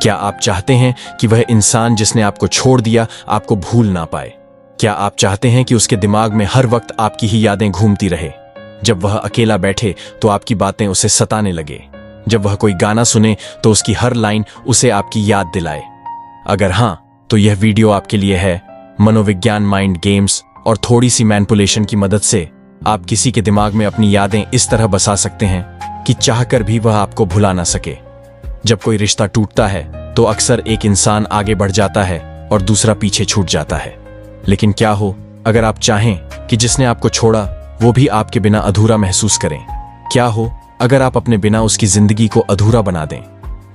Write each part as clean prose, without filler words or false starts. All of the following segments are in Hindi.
क्या आप चाहते हैं कि वह इंसान जिसने आपको छोड़ दिया आपको भूल ना पाए? क्या आप चाहते हैं कि उसके दिमाग में हर वक्त आपकी ही यादें घूमती रहे? जब वह अकेला बैठे तो आपकी बातें उसे सताने लगे, जब वह कोई गाना सुने तो उसकी हर लाइन उसे आपकी याद दिलाए? अगर हां, तो यह वीडियो आपके लिए है। मनोविज्ञान, माइंड गेम्स और थोड़ी सी मैनिपुलेशन की मदद से आप किसी के दिमाग में अपनी यादें इस तरह बसा सकते हैं कि चाहकर भी वह आपको भुला ना सके। जब कोई रिश्ता टूटता है तो अक्सर एक इंसान आगे बढ़ जाता है और दूसरा पीछे छूट जाता है। लेकिन क्या हो अगर आप चाहें कि जिसने आपको छोड़ा वो भी आपके बिना अधूरा महसूस करें? क्या हो अगर आप अपने बिना उसकी जिंदगी को अधूरा बना दें,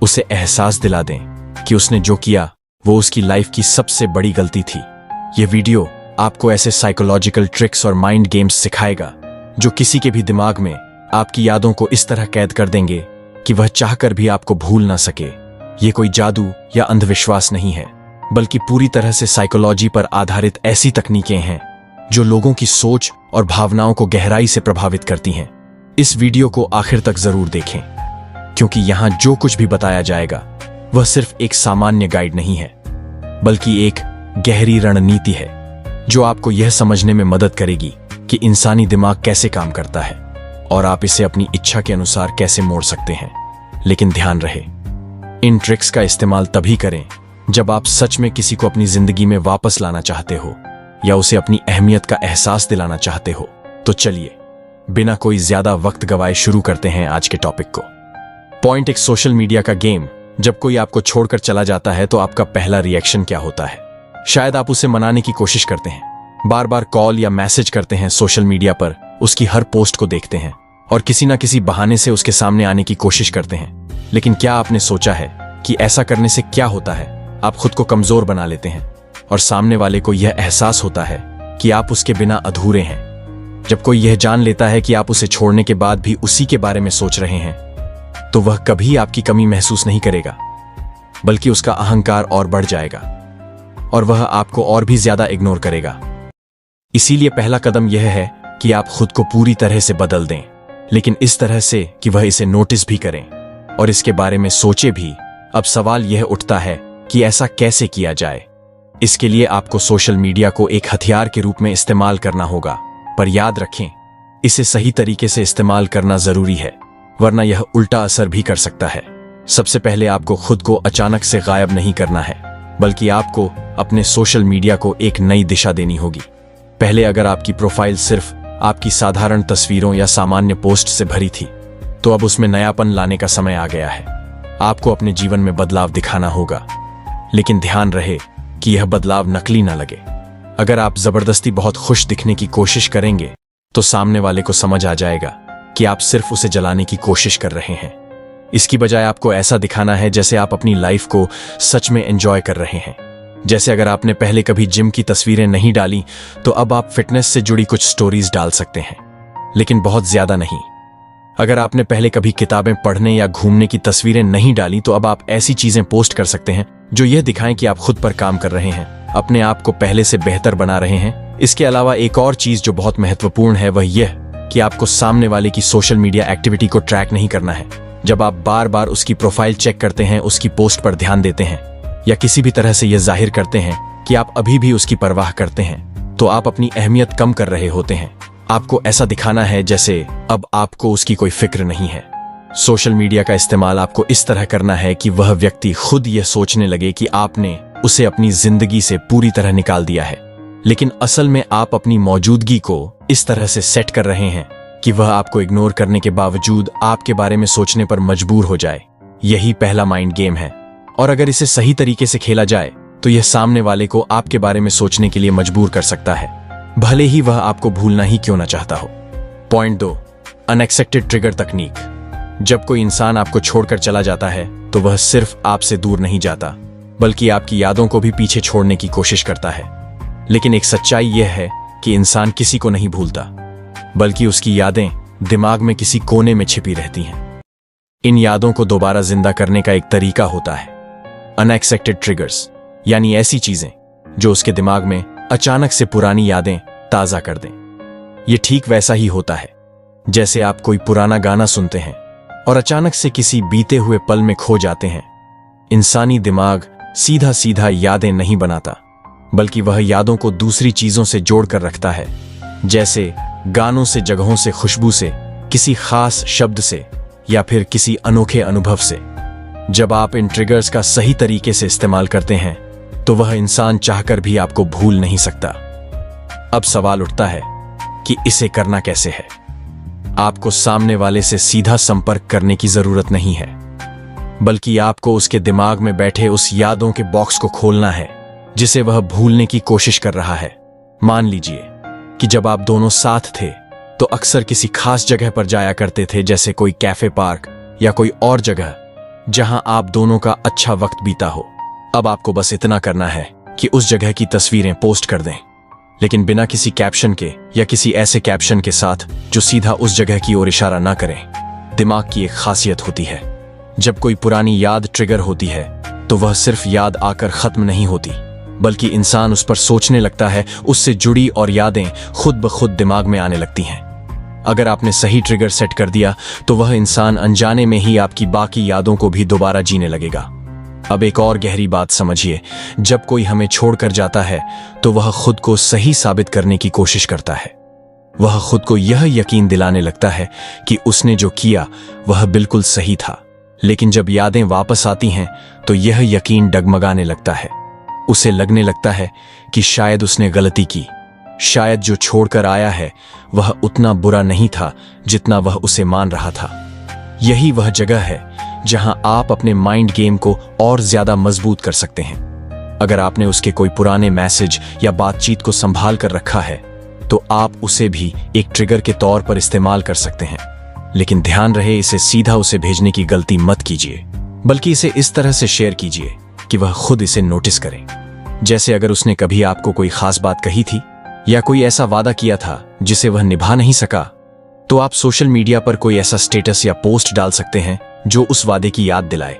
उसे एहसास दिला दें कि उसने जो किया वो उसकी लाइफ की सबसे बड़ी गलती थी? यह वीडियो आपको ऐसे साइकोलॉजिकल ट्रिक्स और माइंड गेम्स सिखाएगा जो किसी के भी दिमाग में आपकी यादों को इस तरह कैद कर देंगे कि वह चाहकर भी आपको भूल ना सके। ये कोई जादू या अंधविश्वास नहीं है, बल्कि पूरी तरह से साइकोलॉजी पर आधारित ऐसी तकनीकें हैं जो लोगों की सोच और भावनाओं को गहराई से प्रभावित करती हैं। इस वीडियो को आखिर तक जरूर देखें, क्योंकि यहां जो कुछ भी बताया जाएगा वह सिर्फ एक सामान्य गाइड नहीं है, बल्कि एक गहरी रणनीति है जो आपको यह समझने में मदद करेगी कि इंसानी दिमाग कैसे काम करता है और आप इसे अपनी इच्छा के अनुसार कैसे मोड़ सकते हैं। लेकिन ध्यान रहे, इन ट्रिक्स का इस्तेमाल तभी करें जब आप सच में किसी को अपनी जिंदगी में वापस लाना चाहते हो या उसे अपनी अहमियत का एहसास दिलाना चाहते हो। तो चलिए बिना कोई ज्यादा वक्त गवाए शुरू करते हैं आज के टॉपिक को। पॉइंट एक, सोशल मीडिया का गेम। जब कोई आपको छोड़कर चला जाता है तो आपका पहला रिएक्शन क्या होता है? शायद आप उसे मनाने की कोशिश करते हैं, बार बार कॉल या मैसेज करते हैं, सोशल मीडिया पर उसकी हर पोस्ट को देखते हैं और किसी ना किसी बहाने से उसके सामने आने की कोशिश करते हैं। लेकिन क्या आपने सोचा है कि ऐसा करने से क्या होता है? आप खुद को कमजोर बना लेते हैं और सामने वाले को यह एहसास होता है कि आप उसके बिना अधूरे हैं। जब कोई यह जान लेता है कि आप उसे छोड़ने के बाद भी उसी के बारे में सोच रहे हैं, तो वह कभी आपकी कमी महसूस नहीं करेगा, बल्कि उसका अहंकार और बढ़ जाएगा और वह आपको और भी ज्यादा इग्नोर करेगा। इसीलिए पहला कदम यह है कि आप खुद को पूरी तरह से बदल दें, लेकिन इस तरह से कि वह इसे नोटिस भी करें और इसके बारे में सोचे भी। अब सवाल यह उठता है कि ऐसा कैसे किया जाए? इसके लिए आपको सोशल मीडिया को एक हथियार के रूप में इस्तेमाल करना होगा, पर याद रखें, इसे सही तरीके से इस्तेमाल करना जरूरी है, वरना यह उल्टा असर भी कर सकता है। सबसे पहले आपको खुद को अचानक से गायब नहीं करना है, बल्कि आपको अपने सोशल मीडिया को एक नई दिशा देनी होगी। पहले अगर आपकी प्रोफाइल सिर्फ आपकी साधारण तस्वीरों या सामान्य पोस्ट से भरी थी, तो अब उसमें नयापन लाने का समय आ गया है। आपको अपने जीवन में बदलाव दिखाना होगा, लेकिन ध्यान रहे कि यह बदलाव नकली ना लगे। अगर आप जबरदस्ती बहुत खुश दिखने की कोशिश करेंगे तो सामने वाले को समझ आ जाएगा कि आप सिर्फ उसे जलाने की कोशिश कर रहे हैं। इसकी बजाय आपको ऐसा दिखाना है जैसे आप अपनी लाइफ को सच में एंजॉय कर रहे हैं। जैसे अगर आपने पहले कभी जिम की तस्वीरें नहीं डाली तो अब आप फिटनेस से जुड़ी कुछ स्टोरीज डाल सकते हैं, लेकिन बहुत ज्यादा नहीं। अगर आपने पहले कभी किताबें पढ़ने या घूमने की तस्वीरें नहीं डाली तो अब आप ऐसी चीजें पोस्ट कर सकते हैं जो यह दिखाएं कि आप खुद पर काम कर रहे हैं, अपने आप को पहले से बेहतर बना रहे हैं। इसके अलावा एक और चीज जो बहुत महत्वपूर्ण है वह यह कि आपको सामने वाले की सोशल मीडिया एक्टिविटी को ट्रैक नहीं करना है। जब आप बार बार उसकी प्रोफाइल चेक करते हैं, उसकी पोस्ट पर ध्यान देते हैं या किसी भी तरह से यह जाहिर करते हैं कि आप अभी भी उसकी परवाह करते हैं, तो आप अपनी अहमियत कम कर रहे होते हैं। आपको ऐसा दिखाना है जैसे अब आपको उसकी कोई फिक्र नहीं है। सोशल मीडिया का इस्तेमाल आपको इस तरह करना है कि वह व्यक्ति खुद यह सोचने लगे कि आपने उसे अपनी जिंदगी से पूरी तरह निकाल दिया है, लेकिन असल में आप अपनी मौजूदगी को इस तरह से सेट कर रहे हैं कि वह आपको इग्नोर करने के बावजूद आपके बारे में सोचने पर मजबूर हो जाए। यही पहला माइंड गेम है, और अगर इसे सही तरीके से खेला जाए तो यह सामने वाले को आपके बारे में सोचने के लिए मजबूर कर सकता है, भले ही वह आपको भूलना ही क्यों ना चाहता हो। पॉइंट 2, अनएक्सपेक्टेड ट्रिगर तकनीक। जब कोई इंसान आपको छोड़कर चला जाता है तो वह सिर्फ आपसे दूर नहीं जाता, बल्कि आपकी यादों को भी पीछे छोड़ने की कोशिश करता है। लेकिन एक सच्चाई यह है कि इंसान किसी को नहीं भूलता, बल्कि उसकी यादें दिमाग में किसी कोने में छिपी रहती हैं। इन यादों को दोबारा जिंदा करने का एक तरीका होता है अनएक्सपेक्टेड ट्रिगर्स, यानी ऐसी चीजें जो उसके दिमाग में अचानक से पुरानी यादें ताजा कर दें। यह ठीक वैसा ही होता है जैसे आप कोई पुराना गाना सुनते हैं और अचानक से किसी बीते हुए पल में खो जाते हैं, इंसानी दिमाग सीधा सीधा यादें नहीं बनाता, बल्कि वह यादों को दूसरी चीजों से जोड़कर रखता है, जैसे गानों से, जगहों से, खुशबू से, किसी खास शब्द से या फिर किसी अनोखे अनुभव से। जब आप इन ट्रिगर्स का सही तरीके से इस्तेमाल करते हैं तो वह इंसान चाहकर भी आपको भूल नहीं सकता। अब सवाल उठता है कि इसे करना कैसे है। आपको सामने वाले से सीधा संपर्क करने की जरूरत नहीं है, बल्कि आपको उसके दिमाग में बैठे उस यादों के बॉक्स को खोलना है जिसे वह भूलने की कोशिश कर रहा है। मान लीजिए कि जब आप दोनों साथ थे तो अक्सर किसी खास जगह पर जाया करते थे, जैसे कोई कैफे, पार्क या कोई और जगह जहां आप दोनों का अच्छा वक्त बीता हो। अब आपको बस इतना करना है कि उस जगह की तस्वीरें पोस्ट कर दें, लेकिन बिना किसी कैप्शन के या किसी ऐसे कैप्शन के साथ जो सीधा उस जगह की ओर इशारा ना करें। दिमाग की एक खासियत होती है, जब कोई पुरानी याद ट्रिगर होती है तो वह सिर्फ याद आकर खत्म नहीं होती, बल्कि इंसान उस पर सोचने लगता है, उससे जुड़ी और यादें खुद ब खुद दिमाग में आने लगती हैं। अगर आपने सही ट्रिगर सेट कर दिया तो वह इंसान अनजाने में ही आपकी बाकी यादों को भी दोबारा जीने लगेगा। अब एक और गहरी बात समझिए, जब कोई हमें छोड़कर जाता है तो वह खुद को सही साबित करने की कोशिश करता है। वह खुद को यह यकीन दिलाने लगता है कि उसने जो किया वह बिल्कुल सही था, लेकिन जब यादें वापस आती हैं तो यह यकीन डगमगाने लगता है। उसे लगने लगता है कि शायद उसने गलती की, शायद जो छोड़कर आया है वह उतना बुरा नहीं था जितना वह उसे मान रहा था। यही वह जगह है जहां आप अपने माइंड गेम को और ज्यादा मजबूत कर सकते हैं। अगर आपने उसके कोई पुराने मैसेज या बातचीत को संभाल कर रखा है तो आप उसे भी एक ट्रिगर के तौर पर इस्तेमाल कर सकते हैं, लेकिन ध्यान रहे, इसे सीधा उसे भेजने की गलती मत कीजिए, बल्कि इसे इस तरह से शेयर कीजिए कि वह खुद इसे नोटिस करे। जैसे अगर उसने कभी आपको कोई खास बात कही थी या कोई ऐसा वादा किया था जिसे वह निभा नहीं सका, तो आप सोशल मीडिया पर कोई ऐसा स्टेटस या पोस्ट डाल सकते हैं जो उस वादे की याद दिलाए,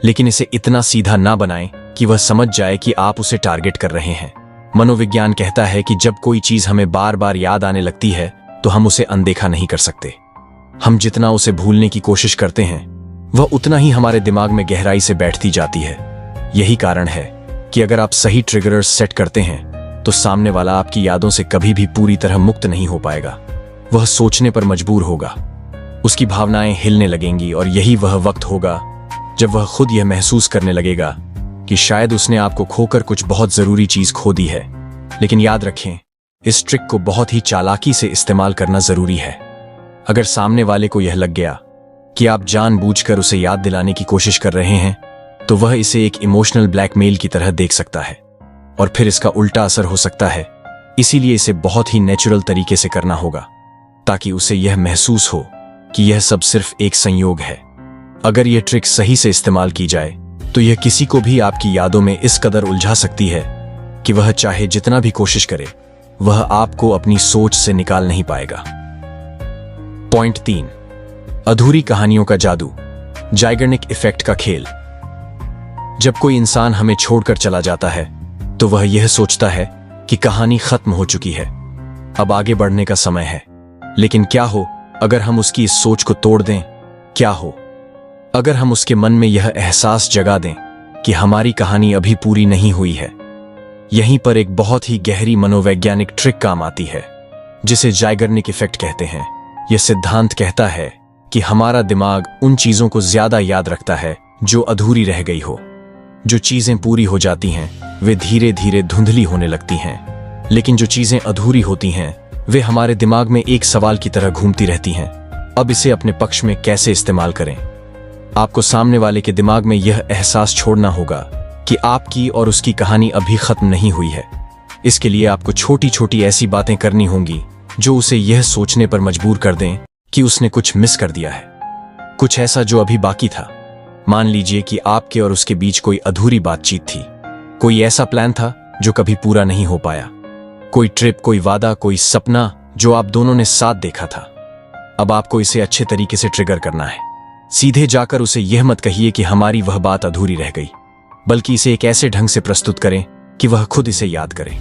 लेकिन इसे इतना सीधा ना बनाएं कि वह समझ जाए कि आप उसे टारगेट कर रहे हैं। मनोविज्ञान कहता है कि जब कोई चीज हमें बार बार याद आने लगती है तो हम उसे अनदेखा नहीं कर सकते। हम जितना उसे भूलने की कोशिश करते हैं वह उतना ही हमारे दिमाग में गहराई से बैठती जाती है। यही कारण है कि अगर आप सही ट्रिगर्स सेट करते हैं तो सामने वाला आपकी यादों से कभी भी पूरी तरह मुक्त नहीं हो पाएगा। वह सोचने पर मजबूर होगा, उसकी भावनाएं हिलने लगेंगी, और यही वह वक्त होगा जब वह खुद यह महसूस करने लगेगा कि शायद उसने आपको खोकर कुछ बहुत जरूरी चीज खो दी है। लेकिन याद रखें, इस ट्रिक को बहुत ही चालाकी से इस्तेमाल करना जरूरी है। अगर सामने वाले को यह लग गया कि आप जानबूझकर उसे याद दिलाने की कोशिश कर रहे हैं तो वह इसे एक इमोशनल ब्लैकमेल की तरह देख सकता है, और फिर इसका उल्टा असर हो सकता है। इसीलिए इसे बहुत ही नेचुरल तरीके से करना होगा ताकि उसे यह महसूस हो कि यह सब सिर्फ एक संयोग है। अगर यह ट्रिक सही से इस्तेमाल की जाए तो यह किसी को भी आपकी यादों में इस कदर उलझा सकती है कि वह चाहे जितना भी कोशिश करे वह आपको अपनी सोच से निकाल नहीं पाएगा। पॉइंट 3, अधूरी कहानियों का जादू, जाइगर्निक इफेक्ट का खेल। जब कोई इंसान हमें छोड़कर चला जाता है तो वह यह सोचता है कि कहानी खत्म हो चुकी है, अब आगे बढ़ने का समय है। लेकिन क्या हो अगर हम उसकी इस सोच को तोड़ दें? क्या हो अगर हम उसके मन में यह एहसास जगा दें कि हमारी कहानी अभी पूरी नहीं हुई है? यहीं पर एक बहुत ही गहरी मनोवैज्ञानिक ट्रिक काम आती है जिसे जाइगर्निक इफेक्ट कहते हैं। यह सिद्धांत कहता है कि हमारा दिमाग उन चीजों को ज्यादा याद रखता है जो अधूरी रह गई हो। जो चीजें पूरी हो जाती हैं वे धीरे धीरे धुंधली होने लगती हैं, लेकिन जो चीजें अधूरी होती हैं वे हमारे दिमाग में एक सवाल की तरह घूमती रहती हैं। अब इसे अपने पक्ष में कैसे इस्तेमाल करें? आपको सामने वाले के दिमाग में यह एहसास छोड़ना होगा कि आपकी और उसकी कहानी अभी खत्म नहीं हुई है। इसके लिए आपको छोटी छोटी ऐसी बातें करनी होंगी जो उसे यह सोचने पर मजबूर कर दें कि उसने कुछ मिस कर दिया है, कुछ ऐसा जो अभी बाकी था। मान लीजिए कि आपके और उसके बीच कोई अधूरी बातचीत थी, कोई ऐसा प्लान था जो कभी पूरा नहीं हो पाया, कोई ट्रिप, कोई वादा, कोई सपना जो आप दोनों ने साथ देखा था। अब आपको इसे अच्छे तरीके से ट्रिगर करना है। सीधे जाकर उसे यह मत कहिए कि हमारी वह बात अधूरी रह गई, बल्कि इसे एक ऐसे ढंग से प्रस्तुत करें कि वह खुद इसे याद करे।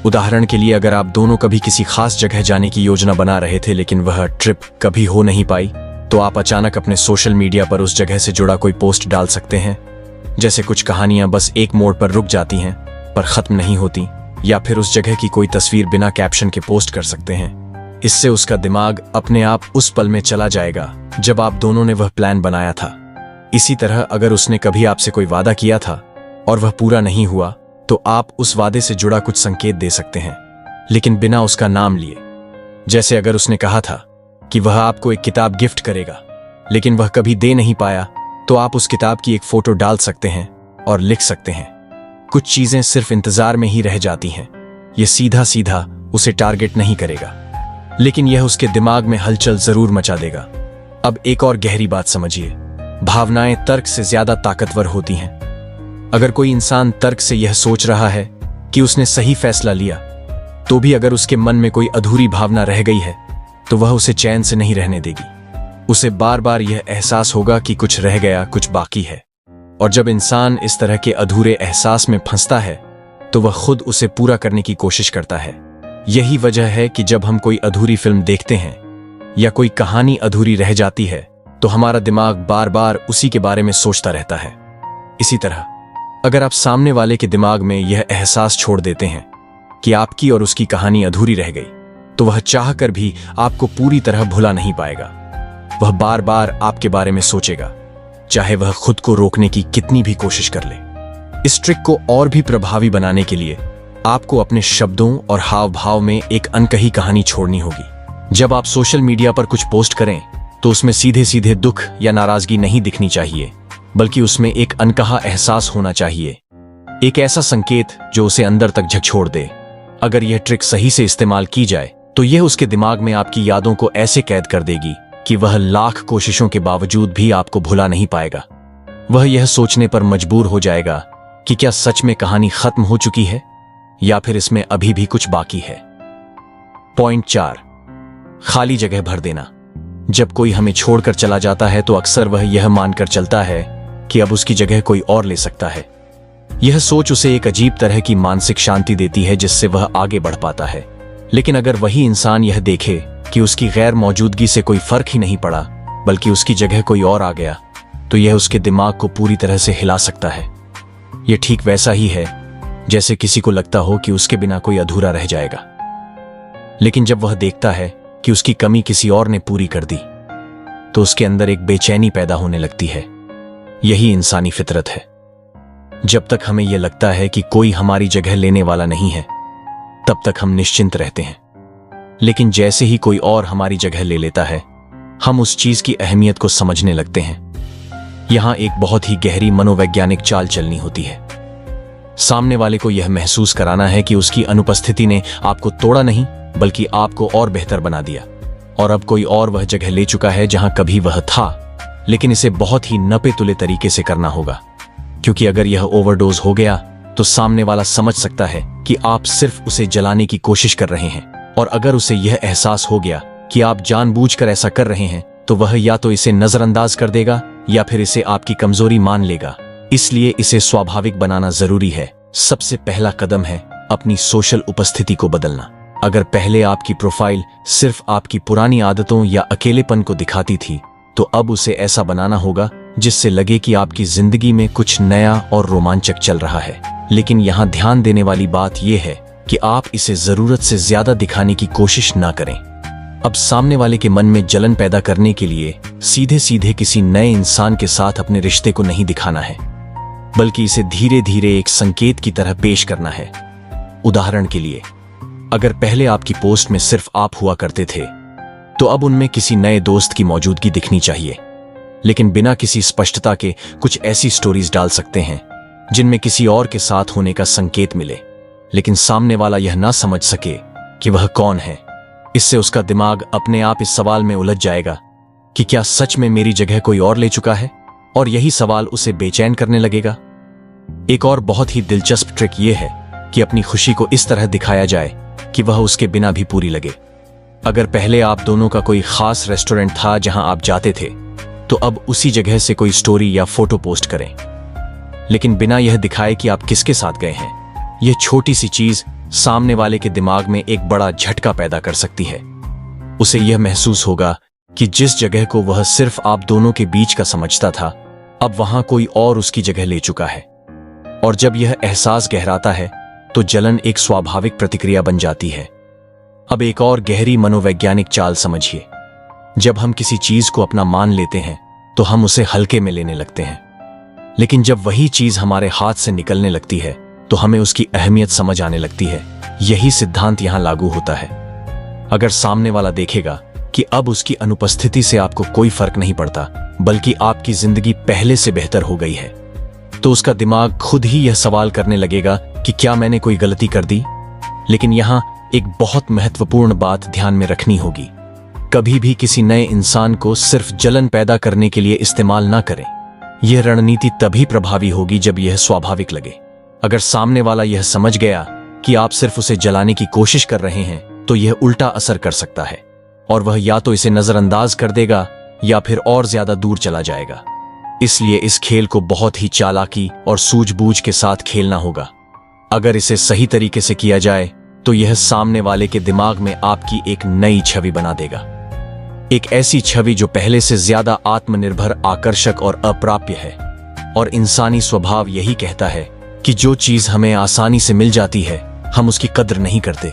उदाहरण के लिए, अगर आप दोनों कभी किसी खास जगह जाने की योजना बना रहे थे लेकिन वह ट्रिप कभी हो नहीं पाई, तो आप अचानक अपने सोशल मीडिया पर उस जगह से जुड़ा कोई पोस्ट डाल सकते हैं जैसे कुछ कहानियां बस एक मोड़ पर रुक जाती हैं पर खत्म नहीं होती, या फिर उस जगह की कोई तस्वीर बिना कैप्शन के पोस्ट कर सकते हैं। इससे उसका दिमाग अपने आप उस पल में चला जाएगा जब आप दोनों ने वह प्लान बनाया था। इसी तरह अगर उसने कभी आपसे कोई वादा किया था और वह पूरा नहीं हुआ, तो आप उस वादे से जुड़ा कुछ संकेत दे सकते हैं, लेकिन बिना उसका नाम लिए। जैसे अगर उसने कहा था कि वह आपको एक किताब गिफ्ट करेगा, लेकिन वह कभी दे नहीं पाया, तो आप उस किताब की एक फोटो डाल सकते हैं और लिख सकते हैं, कुछ चीजें सिर्फ इंतजार में ही रह जाती हैं। यह सीधा सीधा उसे टारगेट नहीं करेगा, लेकिन यह उसके दिमाग में हलचल जरूर मचा देगा। अब एक और गहरी बात समझिए, भावनाएं तर्क से ज्यादा ताकतवर होती हैं। अगर कोई इंसान तर्क से यह सोच रहा है कि उसने सही फैसला लिया, तो भी अगर उसके मन में कोई अधूरी भावना रह गई है, तो वह उसे चैन से नहीं रहने देगी। उसे बार बार यह एहसास होगा कि कुछ रह गया, कुछ बाकी है। और जब इंसान इस तरह के अधूरे एहसास में फंसता है, तो वह खुद उसे पूरा करने की कोशिश करता है। यही वजह है कि जब हम कोई अधूरी फिल्म देखते हैं या कोई कहानी अधूरी रह जाती है, तो हमारा दिमाग बार बार उसी के बारे में सोचता रहता है। इसी तरह अगर आप सामने वाले के दिमाग में यह एहसास छोड़ देते हैं कि आपकी और उसकी कहानी अधूरी रह गई, तो वह चाहकर भी आपको पूरी तरह भुला नहीं पाएगा। वह बार बार आपके बारे में सोचेगा, चाहे वह खुद को रोकने की कितनी भी कोशिश कर ले। इस ट्रिक को और भी प्रभावी बनाने के लिए आपको अपने शब्दों और हाव भाव में एक अनकही कहानी छोड़नी होगी। जब आप सोशल मीडिया पर कुछ पोस्ट करें, तो उसमें सीधे सीधे दुख या नाराजगी नहीं दिखनी चाहिए, बल्कि उसमें एक अनकहा एहसास होना चाहिए, एक ऐसा संकेत जो उसे अंदर तक झकझोर दे। अगर यह ट्रिक सही से इस्तेमाल की जाए, तो यह उसके दिमाग में आपकी यादों को ऐसे कैद कर देगी कि वह लाख कोशिशों के बावजूद भी आपको भुला नहीं पाएगा। वह यह सोचने पर मजबूर हो जाएगा कि क्या सच में कहानी खत्म हो चुकी है या फिर इसमें अभी भी कुछ बाकी है। पॉइंट 4, खाली जगह भर देना। जब कोई हमें छोड़कर चला जाता है, तो अक्सर वह यह मानकर चलता है कि अब उसकी जगह कोई और ले सकता है। यह सोच उसे एक अजीब तरह की मानसिक शांति देती है, जिससे वह आगे बढ़ पाता है। लेकिन अगर वही इंसान यह देखे कि उसकी गैर मौजूदगी से कोई फर्क ही नहीं पड़ा, बल्कि उसकी जगह कोई और आ गया, तो यह उसके दिमाग को पूरी तरह से हिला सकता है। यह ठीक वैसा ही है जैसे किसी को लगता हो कि उसके बिना कोई अधूरा रह जाएगा, लेकिन जब वह देखता है कि उसकी कमी किसी और ने पूरी कर दी, तो उसके अंदर एक बेचैनी पैदा होने लगती है। यही इंसानी फितरत है। जब तक हमें यह लगता है कि कोई हमारी जगह लेने वाला नहीं है, तब तक हम निश्चिंत रहते हैं। लेकिन जैसे ही कोई और हमारी जगह ले लेता है, हम उस चीज की अहमियत को समझने लगते हैं। यहां एक बहुत ही गहरी मनोवैज्ञानिक चाल चलनी होती है। सामने वाले को यह महसूस कराना है कि उसकी अनुपस्थिति ने आपको तोड़ा नहीं, बल्कि आपको और बेहतर बना दिया, और अब कोई और वह जगह ले चुका है जहां कभी वह था। लेकिन इसे बहुत ही नपे तुले तरीके से करना होगा, क्योंकि अगर यह ओवरडोज हो गया, तो सामने वाला समझ सकता है कि आप सिर्फ उसे जलाने की कोशिश कर रहे हैं। और अगर उसे यह एहसास हो गया कि आप जानबूझकर ऐसा कर रहे हैं, तो वह या तो इसे नजरअंदाज कर देगा या फिर इसे आपकी कमजोरी मान लेगा। इसलिए इसे स्वाभाविक बनाना जरूरी है। सबसे पहला कदम है अपनी सोशल उपस्थिति को बदलना। अगर पहले आपकी प्रोफाइल सिर्फ आपकी पुरानी आदतों या अकेलेपन को दिखाती थी, तो अब उसे ऐसा बनाना होगा जिससे लगे कि आपकी जिंदगी में कुछ नया और रोमांचक चल रहा है। लेकिन यहाँ ध्यान देने वाली बात यह है कि आप इसे जरूरत से ज्यादा दिखाने की कोशिश ना करें। अब सामने वाले के मन में जलन पैदा करने के लिए सीधे सीधे किसी नए इंसान के साथ अपने रिश्ते को नहीं दिखाना है, बल्कि इसे धीरे धीरे एक संकेत की तरह पेश करना है। उदाहरण के लिए, अगर पहले आपकी पोस्ट में सिर्फ आप हुआ करते थे, तो अब उनमें किसी नए दोस्त की मौजूदगी दिखनी चाहिए। लेकिन बिना किसी स्पष्टता के कुछ ऐसी स्टोरीज डाल सकते हैं जिनमें किसी और के साथ होने का संकेत मिले, लेकिन सामने वाला यह ना समझ सके कि वह कौन है। इससे उसका दिमाग अपने आप इस सवाल में उलझ जाएगा कि क्या सच में मेरी जगह कोई और ले चुका है, और यही सवाल उसे बेचैन करने लगेगा। एक और बहुत ही दिलचस्प ट्रिक यह है कि अपनी खुशी को इस तरह दिखाया जाए कि वह उसके बिना भी पूरी लगे। अगर पहले आप दोनों का कोई खास रेस्टोरेंट था जहां आप जाते थे, तो अब उसी जगह से कोई स्टोरी या फोटो पोस्ट करें, लेकिन बिना यह दिखाए कि आप किसके साथ गए हैं। यह छोटी सी चीज सामने वाले के दिमाग में एक बड़ा झटका पैदा कर सकती है। उसे यह महसूस होगा कि जिस जगह को वह सिर्फ आप दोनों के बीच का समझता था, अब वहां कोई और उसकी जगह ले चुका है। और जब यह एहसास गहराता है तो जलन एक स्वाभाविक प्रतिक्रिया बन जाती है। अब एक और गहरी मनोवैज्ञानिक चाल समझिए। जब हम किसी चीज को अपना मान लेते हैं तो हम उसे हल्के में लेने लगते हैं, लेकिन जब वही चीज हमारे हाथ से निकलने लगती है तो हमें उसकी अहमियत समझ आने लगती है। यही सिद्धांत यहां लागू होता है। अगर सामने वाला देखेगा कि अब उसकी अनुपस्थिति से आपको कोई फर्क नहीं पड़ता, बल्कि आपकी जिंदगी पहले से बेहतर हो गई है, तो उसका दिमाग खुद ही यह सवाल करने लगेगा कि क्या मैंने कोई गलती कर दी। लेकिन यहां एक बहुत महत्वपूर्ण बात ध्यान में रखनी होगी। कभी भी किसी नए इंसान को सिर्फ जलन पैदा करने के लिए इस्तेमाल ना करें। यह रणनीति तभी प्रभावी होगी जब यह स्वाभाविक लगे। अगर सामने वाला यह समझ गया कि आप सिर्फ उसे जलाने की कोशिश कर रहे हैं, तो यह उल्टा असर कर सकता है और वह या तो इसे नजरअंदाज कर देगा या फिर और ज्यादा दूर चला जाएगा। इसलिए इस खेल को बहुत ही चालाकी और सूझबूझ के साथ खेलना होगा। अगर इसे सही तरीके से किया जाए तो यह सामने वाले के दिमाग में आपकी एक नई छवि बना देगा, एक ऐसी छवि जो पहले से ज्यादा आत्मनिर्भर, आकर्षक और अप्राप्य है। और इंसानी स्वभाव यही कहता है कि जो चीज हमें आसानी से मिल जाती है हम उसकी कद्र नहीं करते,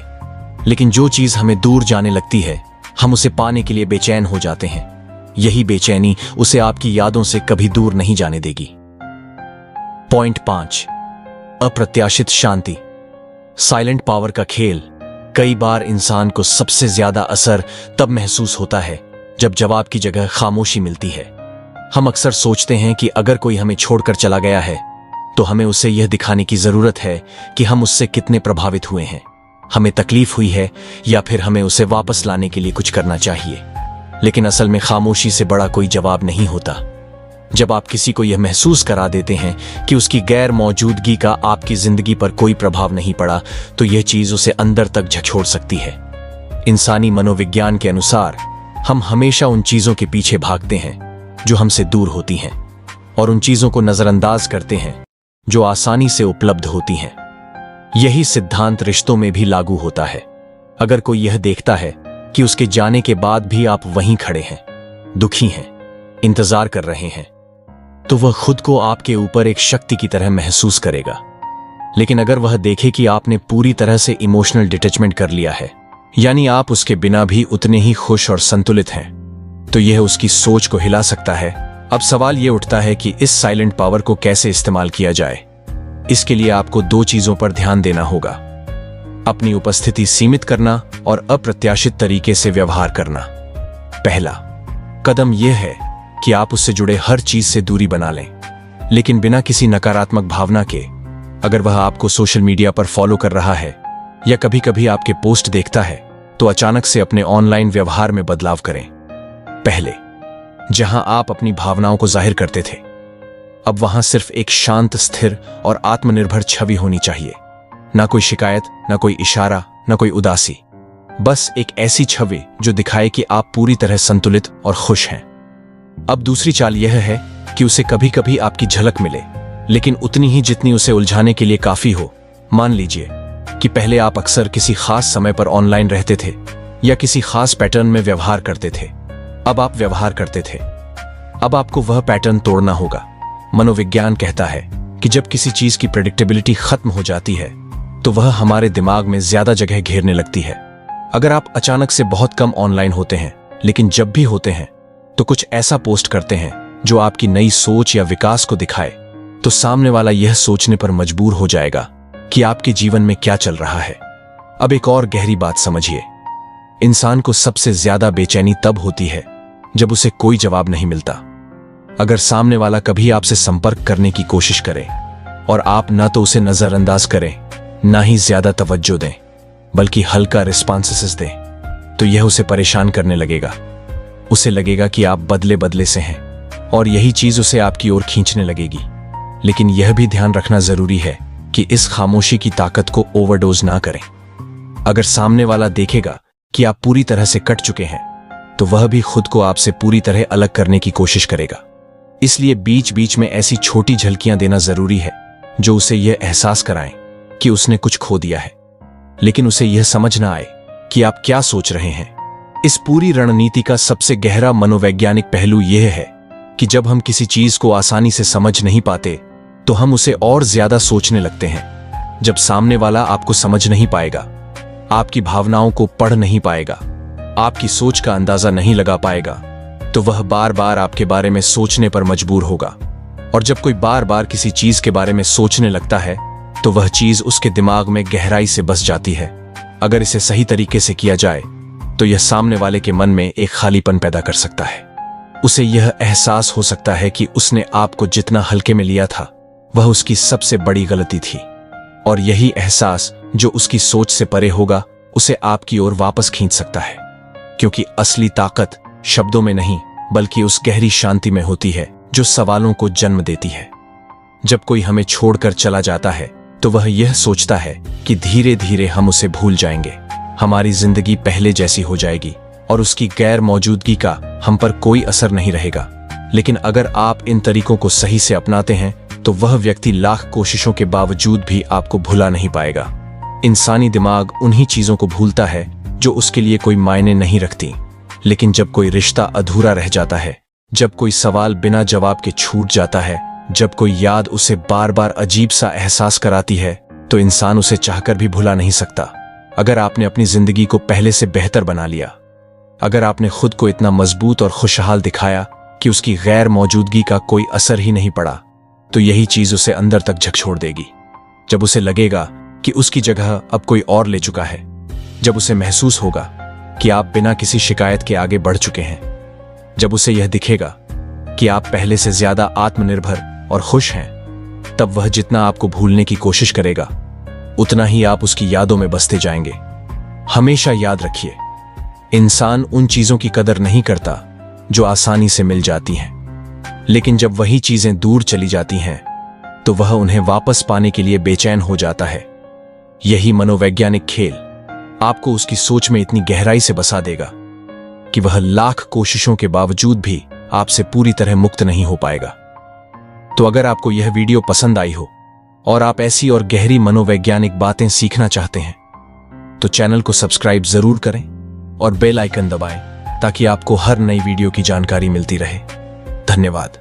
लेकिन जो चीज हमें दूर जाने लगती है हम उसे पाने के लिए बेचैन हो जाते हैं। यही बेचैनी उसे आपकी यादों से कभी दूर नहीं जाने देगी। पॉइंट 5, अप्रत्याशित शांति। साइलेंट पावर का खेल। कई बार इंसान को सबसे ज्यादा असर तब महसूस होता है जब जवाब की जगह खामोशी मिलती है। हम अक्सर सोचते हैं कि अगर कोई हमें छोड़कर चला गया है तो हमें उसे यह दिखाने की जरूरत है कि हम उससे कितने प्रभावित हुए हैं, हमें तकलीफ हुई है, या फिर हमें उसे वापस लाने के लिए कुछ करना चाहिए। लेकिन असल में खामोशी से बड़ा कोई जवाब नहीं होता। जब आप किसी को यह महसूस करा देते हैं कि उसकी गैर मौजूदगी का आपकी जिंदगी पर कोई प्रभाव नहीं पड़ा, तो यह चीज उसे अंदर तक झकझोर सकती है। इंसानी मनोविज्ञान के अनुसार हम हमेशा उन चीजों के पीछे भागते हैं जो हमसे दूर होती हैं, और उन चीजों को नजरअंदाज करते हैं जो आसानी से उपलब्ध होती हैं। यही सिद्धांत रिश्तों में भी लागू होता है। अगर कोई यह देखता है कि उसके जाने के बाद भी आप वहीं खड़े हैं, दुखी हैं, इंतजार कर रहे हैं, तो वह खुद को आपके ऊपर एक शक्ति की तरह महसूस करेगा। लेकिन अगर वह देखे कि आपने पूरी तरह से इमोशनल डिटैचमेंट कर लिया है, यानी आप उसके बिना भी उतने ही खुश और संतुलित हैं, तो यह उसकी सोच को हिला सकता है। अब सवाल यह उठता है कि इस साइलेंट पावर को कैसे इस्तेमाल किया जाए। इसके लिए आपको 2 चीजों पर ध्यान देना होगा: अपनी उपस्थिति सीमित करना और अप्रत्याशित तरीके से व्यवहार करना। पहला कदम यह है कि आप उससे जुड़े हर चीज से दूरी बना लें, लेकिन बिना किसी नकारात्मक भावना के। अगर वह आपको सोशल मीडिया पर फॉलो कर रहा है या कभी कभी आपके पोस्ट देखता है, तो अचानक से अपने ऑनलाइन व्यवहार में बदलाव करें। पहले जहां आप अपनी भावनाओं को जाहिर करते थे, अब वहां सिर्फ एक शांत, स्थिर और आत्मनिर्भर छवि होनी चाहिए। ना कोई शिकायत, ना कोई इशारा, ना कोई उदासी, बस एक ऐसी छवि जो दिखाए कि आप पूरी तरह संतुलित और खुश हैं। अब दूसरी चाल यह है कि उसे कभी कभी आपकी झलक मिले, लेकिन उतनी ही जितनी उसे उलझाने के लिए काफी हो। मान लीजिए कि पहले आप अक्सर किसी खास समय पर ऑनलाइन रहते थे या किसी खास पैटर्न में व्यवहार करते थे। अब आप व्यवहार करते थे, अब आपको वह पैटर्न तोड़ना होगा। मनोविज्ञान कहता है कि जब किसी चीज की प्रेडिक्टेबिलिटी खत्म हो जाती है तो वह हमारे दिमाग में ज्यादा जगह घेरने लगती है। अगर आप अचानक से बहुत कम ऑनलाइन होते हैं, लेकिन जब भी होते हैं तो कुछ ऐसा पोस्ट करते हैं जो आपकी नई सोच या विकास को दिखाए, तो सामने वाला यह सोचने पर मजबूर हो जाएगा कि आपके जीवन में क्या चल रहा है। अब एक और गहरी बात समझिए। इंसान को सबसे ज्यादा बेचैनी तब होती है जब उसे कोई जवाब नहीं मिलता। अगर सामने वाला कभी आपसे संपर्क करने की कोशिश करे और आप ना तो उसे नजरअंदाज करें, ना ही ज्यादा तवज्जो दें, बल्कि हल्का रिस्पॉन्सेस दें, तो यह उसे परेशान करने लगेगा। उसे लगेगा कि आप बदले बदले से हैं और यही चीज उसे आपकी ओर खींचने लगेगी। लेकिन यह भी ध्यान रखना जरूरी है कि इस खामोशी की ताकत को ओवरडोज ना करें। अगर सामने वाला देखेगा कि आप पूरी तरह से कट चुके हैं, तो वह भी खुद को आपसे पूरी तरह अलग करने की कोशिश करेगा। इसलिए बीच बीच में ऐसी छोटी झलकियां देना जरूरी है जो उसे यह एहसास कराएं कि उसने कुछ खो दिया है, लेकिन उसे यह समझ ना आए कि आप क्या सोच रहे हैं। इस पूरी रणनीति का सबसे गहरा मनोवैज्ञानिक पहलू यह है कि जब हम किसी चीज को आसानी से समझ नहीं पाते तो हम उसे और ज्यादा सोचने लगते हैं। जब सामने वाला आपको समझ नहीं पाएगा, आपकी भावनाओं को पढ़ नहीं पाएगा, आपकी सोच का अंदाजा नहीं लगा पाएगा, तो वह बार बार आपके बारे में सोचने पर मजबूर होगा। और जब कोई बार बार किसी चीज के बारे में सोचने लगता है तो वह चीज उसके दिमाग में गहराई से बस जाती है। अगर इसे सही तरीके से किया जाए तो यह सामने वाले के मन में एक खालीपन पैदा कर सकता है। उसे यह एहसास हो सकता है कि उसने आपको जितना हल्के में लिया था वह उसकी सबसे बड़ी गलती थी, और यही एहसास जो उसकी सोच से परे होगा उसे आपकी ओर वापस खींच सकता है। क्योंकि असली ताकत शब्दों में नहीं बल्कि उस गहरी शांति में होती है जो सवालों को जन्म देती है। जब कोई हमें छोड़कर चला जाता है तो वह यह सोचता है कि धीरे धीरे हम उसे भूल जाएंगे, हमारी जिंदगी पहले जैसी हो जाएगी और उसकी गैर मौजूदगी का हम पर कोई असर नहीं रहेगा। लेकिन अगर आप इन तरीकों को सही से अपनाते हैं तो वह व्यक्ति लाख कोशिशों के बावजूद भी आपको भुला नहीं पाएगा। इंसानी दिमाग उन्हीं चीजों को भूलता है जो उसके लिए कोई मायने नहीं रखती। लेकिन जब कोई रिश्ता अधूरा रह जाता है, जब कोई सवाल बिना जवाब के छूट जाता है, जब कोई याद उसे बार बार अजीब सा एहसास कराती है, तो इंसान उसे चाहकर भी भुला नहीं सकता। अगर आपने अपनी जिंदगी को पहले से बेहतर बना लिया, अगर आपने खुद को इतना मजबूत और खुशहाल दिखाया कि उसकी गैर मौजूदगी का कोई असर ही नहीं पड़ा, तो यही चीज उसे अंदर तक झकझोर देगी। जब उसे लगेगा कि उसकी जगह अब कोई और ले चुका है, जब उसे महसूस होगा कि आप बिना किसी शिकायत के आगे बढ़ चुके हैं, जब उसे यह दिखेगा कि आप पहले से ज्यादा आत्मनिर्भर और खुश हैं, तब वह जितना आपको भूलने की कोशिश करेगा उतना ही आप उसकी यादों में बसते जाएंगे। हमेशा याद रखिए, इंसान उन चीजों की कदर नहीं करता जो आसानी से मिल जाती हैं, लेकिन जब वही चीजें दूर चली जाती हैं तो वह उन्हें वापस पाने के लिए बेचैन हो जाता है। यही मनोवैज्ञानिक खेल आपको उसकी सोच में इतनी गहराई से बसा देगा कि वह लाख कोशिशों के बावजूद भी आपसे पूरी तरह मुक्त नहीं हो पाएगा। तो अगर आपको यह वीडियो पसंद आई हो और आप ऐसी और गहरी मनोवैज्ञानिक बातें सीखना चाहते हैं तो चैनल को सब्सक्राइब जरूर करें और बेल आइकन दबाएं ताकि आपको हर नई वीडियो की जानकारी मिलती रहे। धन्यवाद।